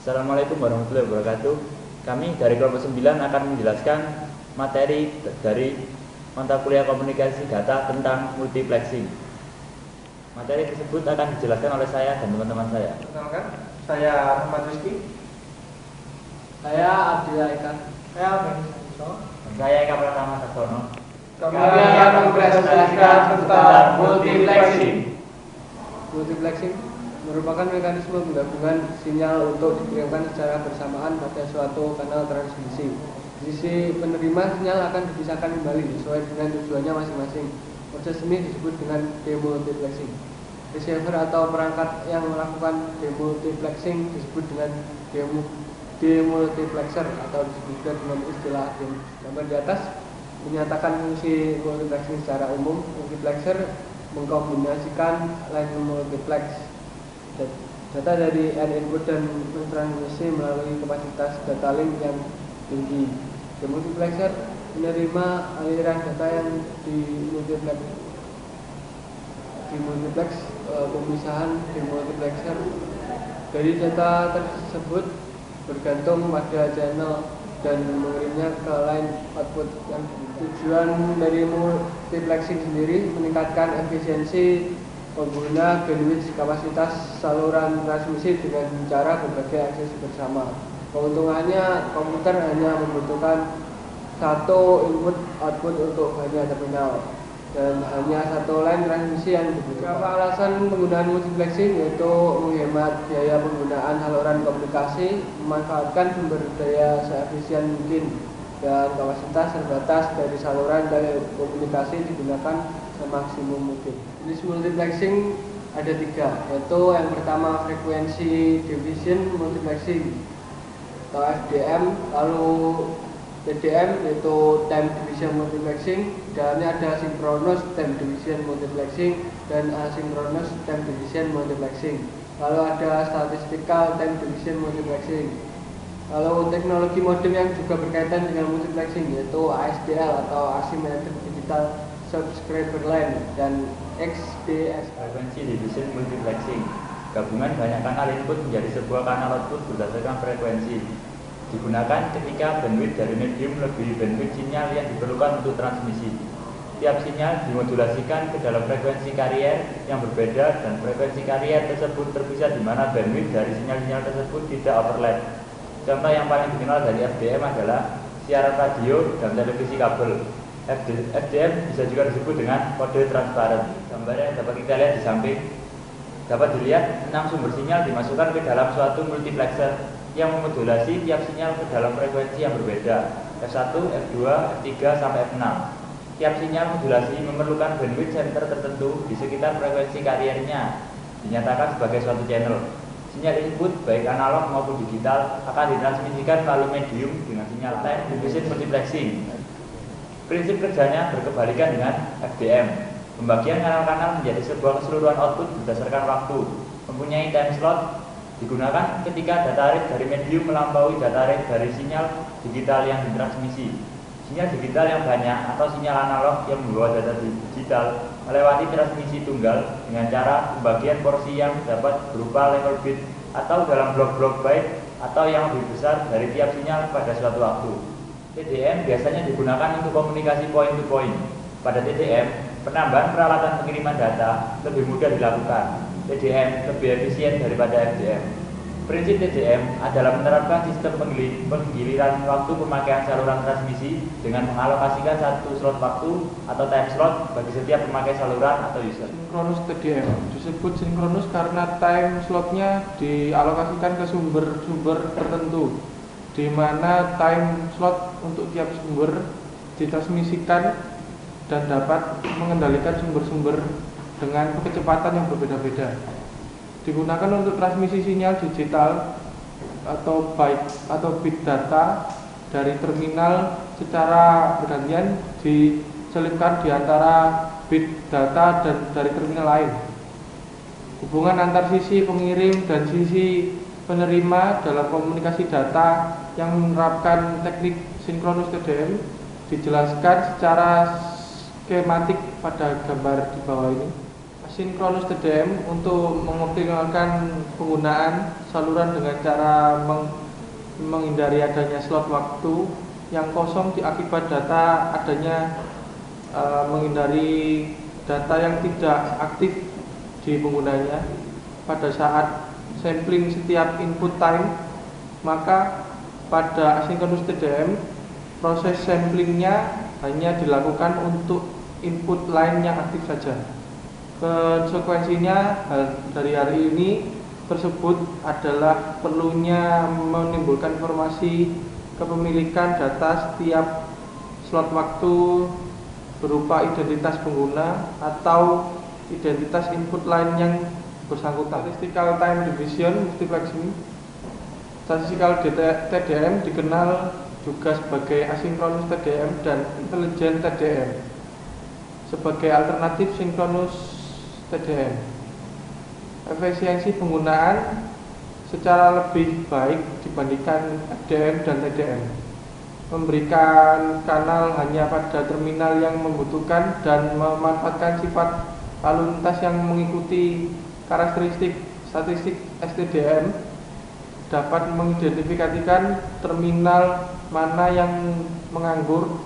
Assalamualaikum warahmatullahi wabarakatuh. Kami dari kelompok 9 akan menjelaskan materi dari mata kuliah komunikasi data tentang multiplexing. Materi tersebut akan dijelaskan oleh saya dan teman-teman saya. Perkenalkan, saya Ahmad Rizky. Saya Abdillah Eka. Saya Beni Santo. Dan saya Eka Pratama Saksono. Kami akan mempresentasikan tentang multiplexing. Multiplexing merupakan mekanisme penggabungan sinyal untuk dikirimkan secara bersamaan pada suatu kanal transmisi. Sisi penerima sinyal akan dipisahkan kembali sesuai dengan tujuannya masing-masing. Proses ini disebut dengan demultiplexing. Receiver atau perangkat yang melakukan demultiplexing disebut dengan demultiplexer atau disebut dengan istilah gambar di atas menyatakan fungsi multiplexing secara umum. Multiplexer mengkombinasikan line multiplex data dari N input dan mentransmisi melalui kapasitas data link yang tinggi. Demultiplexer menerima aliran data yang dimultiplex. Pemisahan demultiplexer dari data tersebut bergantung pada channel dan mengirimnya ke line output. Yang tujuan dari multiplexing sendiri meningkatkan efisiensi pengguna bandwidth kapasitas saluran transmisi dengan cara berbagai akses bersama. Keuntungannya, komputer hanya membutuhkan satu input output untuk banyak terminal dan hanya satu line transmisi yang dibutuhkan. Beberapa alasan penggunaan multiplexing yaitu menghemat biaya penggunaan saluran komunikasi, memanfaatkan sumber daya seefisien mungkin, dan kapasitas terbatas dari saluran komunikasi digunakan semaksimum mungkin. Jenis multiplexing ada 3, yaitu yang pertama frekuensi division multiplexing atau FDM, lalu TDM yaitu time division multiplexing, dan ada synchronous time division multiplexing dan asynchronous time division multiplexing. Lalu ada statistical time division multiplexing. Lalu teknologi modem yang juga berkaitan dengan multiplexing yaitu ASDL atau Asymmetric Digital Subscriber Line dan XDS. Frekuensi division multiplexing, gabungan banyak kanal input menjadi sebuah kanal output berdasarkan frekuensi. Digunakan ketika bandwidth dari medium melebihi bandwidth sinyal yang diperlukan untuk transmisi. Tiap sinyal dimodulasikan ke dalam frekuensi carrier yang berbeda dan frekuensi carrier tersebut terpisah di mana bandwidth dari sinyal-sinyal tersebut tidak overlap. Contoh yang paling dikenal dari FDM adalah siaran radio dan televisi kabel. FDM bisa juga disebut dengan kode transparan. Gambar yang dapat kita lihat di samping dapat dilihat 6 sumber sinyal dimasukkan ke dalam suatu multiplexer yang memodulasi tiap sinyal ke dalam frekuensi yang berbeda, F1, F2, F3, sampai F6. Tiap sinyal modulasi memerlukan bandwidth center tertentu di sekitar frekuensi kariernya, dinyatakan sebagai suatu channel. Sinyal input baik analog maupun digital akan ditransmisikan melalui medium dengan sinyal time division multiplexing. Prinsip kerjanya berkebalikan dengan FDM. Pembagian kanal-kanal menjadi sebuah keseluruhan output berdasarkan waktu, mempunyai time slot. Digunakan ketika data rate dari medium melampaui data rate dari sinyal digital yang ditransmisi. Sinyal digital yang banyak atau sinyal analog yang membawa data digital melewati transmisi tunggal dengan cara pembagian porsi yang dapat berupa level bit atau dalam blok-blok byte atau yang lebih besar dari tiap sinyal pada suatu waktu. TDM biasanya digunakan untuk komunikasi point to point. Pada TDM, penambahan peralatan pengiriman data lebih mudah dilakukan. TDM lebih efisien daripada FDM. Prinsip TDM adalah menerapkan sistem penggiliran waktu pemakaian saluran transmisi dengan mengalokasikan satu slot waktu atau time slot bagi setiap pemakai saluran atau user. Sinkronus TDM disebut sinkronus karena time slotnya dialokasikan ke sumber-sumber tertentu, di mana time slot untuk tiap sumber ditransmisikan dan dapat mengendalikan sumber-sumber dengan kecepatan yang berbeda-beda. Digunakan untuk transmisi sinyal digital atau byte atau bit data dari terminal secara bergantian diselipkan di antara bit data dan dari terminal lain. Hubungan antar sisi pengirim dan sisi penerima dalam komunikasi data yang menerapkan teknik sinkronus TDM dijelaskan secara skematik pada gambar di bawah ini. asinkronus TDM untuk mengoptimalkan penggunaan saluran dengan cara menghindari adanya slot waktu yang kosong akibat data adanya menghindari data yang tidak aktif di penggunanya pada saat sampling setiap input time. Maka pada asinkronus TDM proses samplingnya hanya dilakukan untuk input line yang aktif saja. Konsekuensinya dari hari ini tersebut adalah perlunya menimbulkan informasi kepemilikan data setiap slot waktu berupa identitas pengguna atau identitas input line yang bersangkutan. Statistical time division multiplexing. Statistical TDM dikenal juga sebagai asinkronus TDM dan intelligent TDM sebagai alternatif sinkronus TDM. Efisiensi penggunaan secara lebih baik dibandingkan FDM dan TDM, memberikan kanal hanya pada terminal yang membutuhkan dan memanfaatkan sifat lalu lintas yang mengikuti karakteristik statistik STDM, dapat mengidentifikasikan terminal mana yang menganggur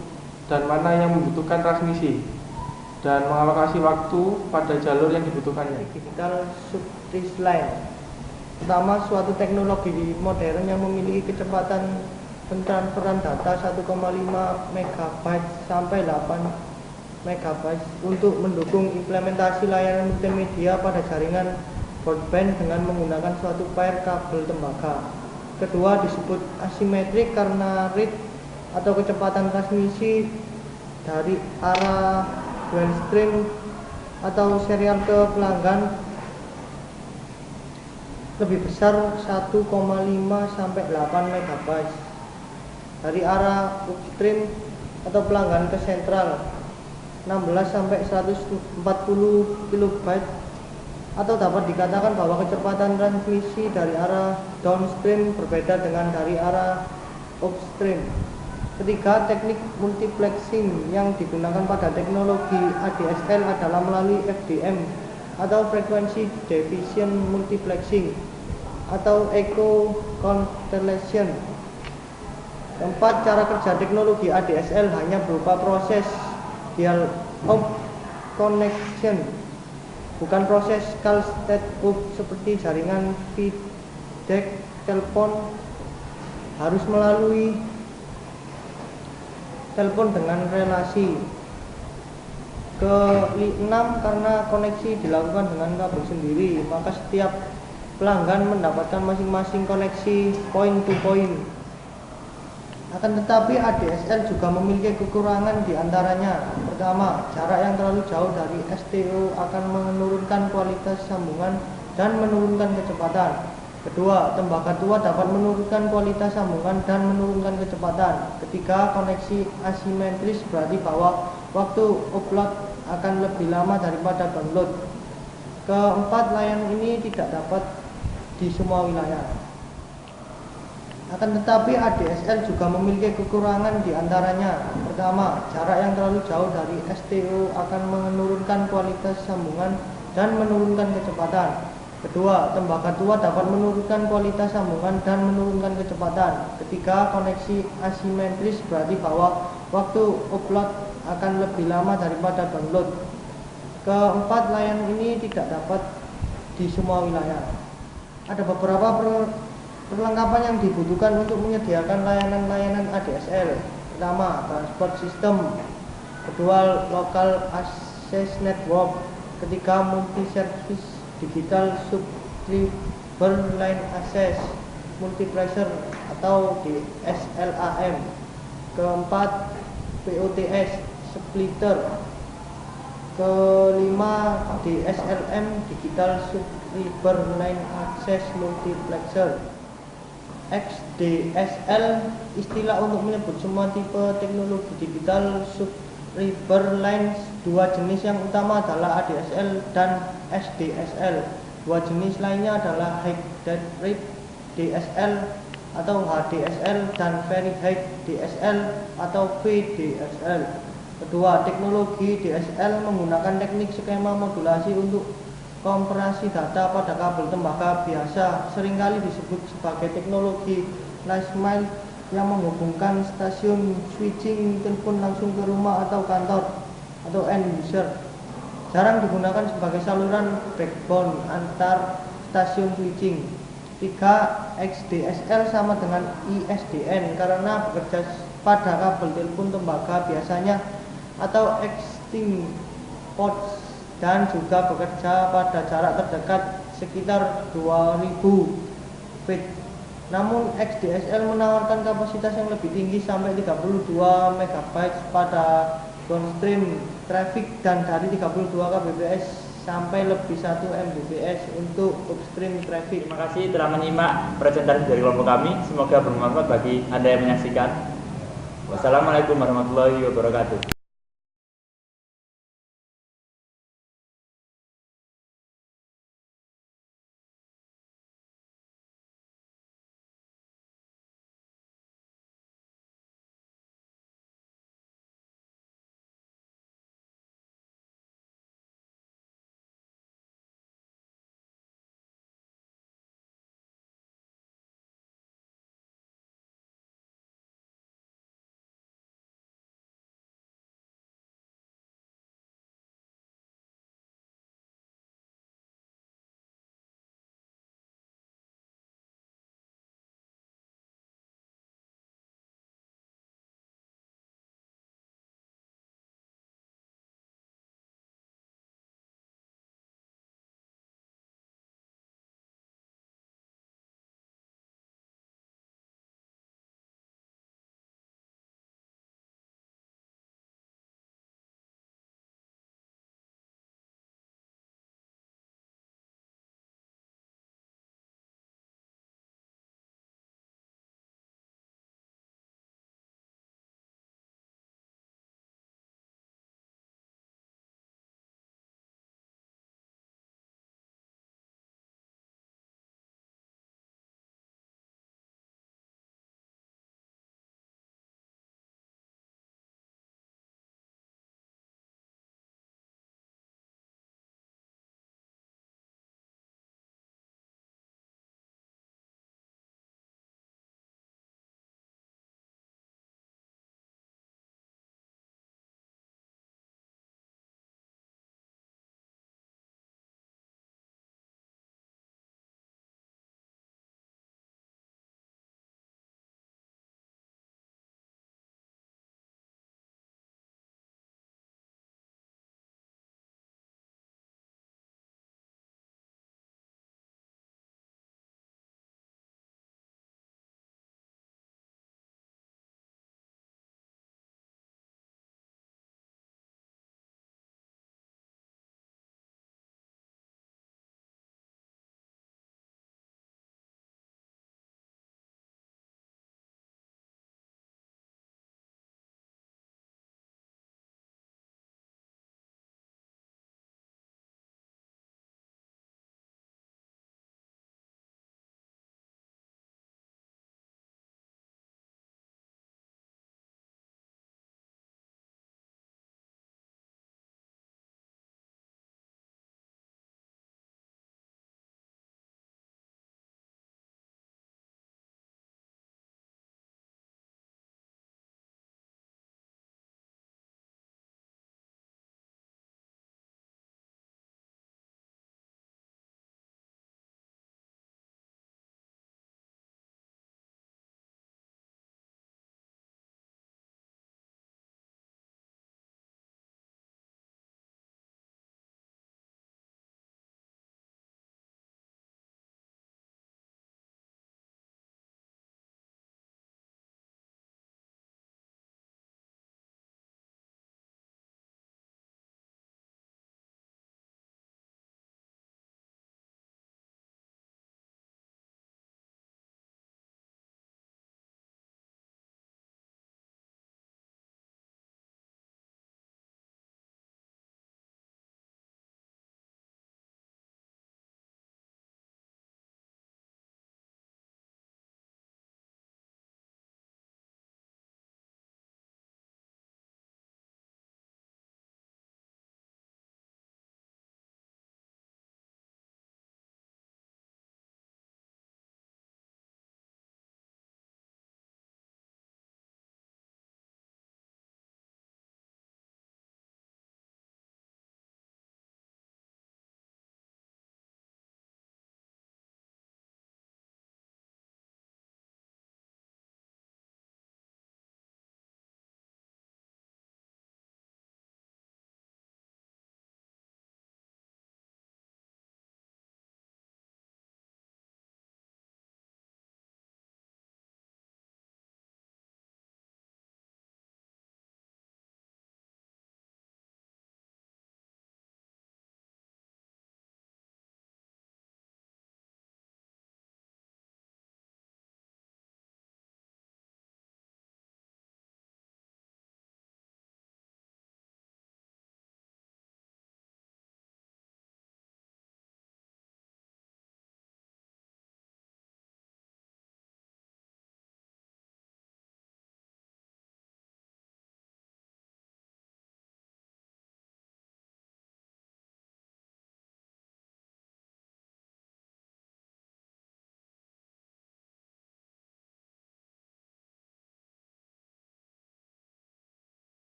dan mana yang membutuhkan transmisi, dan mengalokasi waktu pada jalur yang dibutuhkannya. Digital subtrace line. Pertama, suatu teknologi modern yang memiliki kecepatan pentransferan data 1,5 MB sampai 8 MB untuk mendukung implementasi layanan multimedia pada jaringan broadband dengan menggunakan suatu pair kabel tembaga. Kedua, disebut asimetrik karena rate atau kecepatan transmisi dari arah downstream atau serial ke pelanggan lebih besar 1,5 sampai 8 MB dari arah upstream atau pelanggan ke sentral 16 sampai 140 KB, atau dapat dikatakan bahwa kecepatan transmisi dari arah downstream berbeda dengan dari arah upstream. Ketiga, teknik multiplexing yang digunakan pada teknologi ADSL adalah melalui FDM atau Frequency Division Multiplexing atau Echo Constellation. Keempat, cara kerja teknologi ADSL hanya berupa proses dial-up connection, bukan proses call state up seperti jaringan VDEC telepon harus melalui telepon dengan relasi. Keenam, karena koneksi dilakukan dengan kabel sendiri, maka setiap pelanggan mendapatkan masing-masing koneksi point to point. Akan tetapi ADSL juga memiliki kekurangan di antaranya. Pertama, jarak yang terlalu jauh dari STO akan menurunkan kualitas sambungan dan menurunkan kecepatan. Kedua, tembaga tua dapat menurunkan kualitas sambungan dan menurunkan kecepatan. Ketiga, koneksi asimetris berarti bahwa waktu upload akan lebih lama daripada download. Keempat, layanan ini tidak dapat di semua wilayah. Akan tetapi ADSL juga memiliki kekurangan di antaranya. Pertama, jarak yang terlalu jauh dari STO akan menurunkan kualitas sambungan dan menurunkan kecepatan. Kedua, tembaga tua dapat menurunkan kualitas sambungan dan menurunkan kecepatan. Ketiga, koneksi asimetris berarti bahwa waktu upload akan lebih lama daripada download. Keempat, layanan ini tidak dapat di semua wilayah. Ada beberapa perlengkapan yang dibutuhkan untuk menyediakan layanan-layanan ADSL. Pertama, transport system. Kedua, local access network. Ketiga, multi-service digital subscriber line access multiplexer atau DSLAM. Keempat, POTS splitter. Kelima, DSLM digital subscriber line access multiplexer. XDSL istilah untuk menyebut semua tipe teknologi digital subscriber line. Dua jenis yang utama adalah ADSL dan SDSL. Dua jenis lainnya adalah High Data Rate DSL atau HDSL dan Very High DSL atau VDSL. Kedua, teknologi DSL menggunakan teknik skema modulasi untuk kompresi data pada kabel tembaga biasa seringkali disebut sebagai teknologi last mile yang menghubungkan stasiun switching telepon langsung ke rumah atau kantor atau end user. Jarang digunakan sebagai saluran backbone antar stasiun switching. 3. XDSL sama dengan ISDN karena bekerja pada kabel telepon tembaga biasanya atau extending ports dan juga bekerja pada jarak terdekat sekitar 2000 feet. Namun XDSL menawarkan kapasitas yang lebih tinggi sampai 32 MB pada downstream traffic dan dari 32 kbps sampai lebih 1 Mbps untuk upstream traffic. Terima kasih telah menyimak presentasi dari kelompok kami. Semoga bermanfaat bagi Anda yang menyaksikan. Wassalamualaikum warahmatullahi wabarakatuh.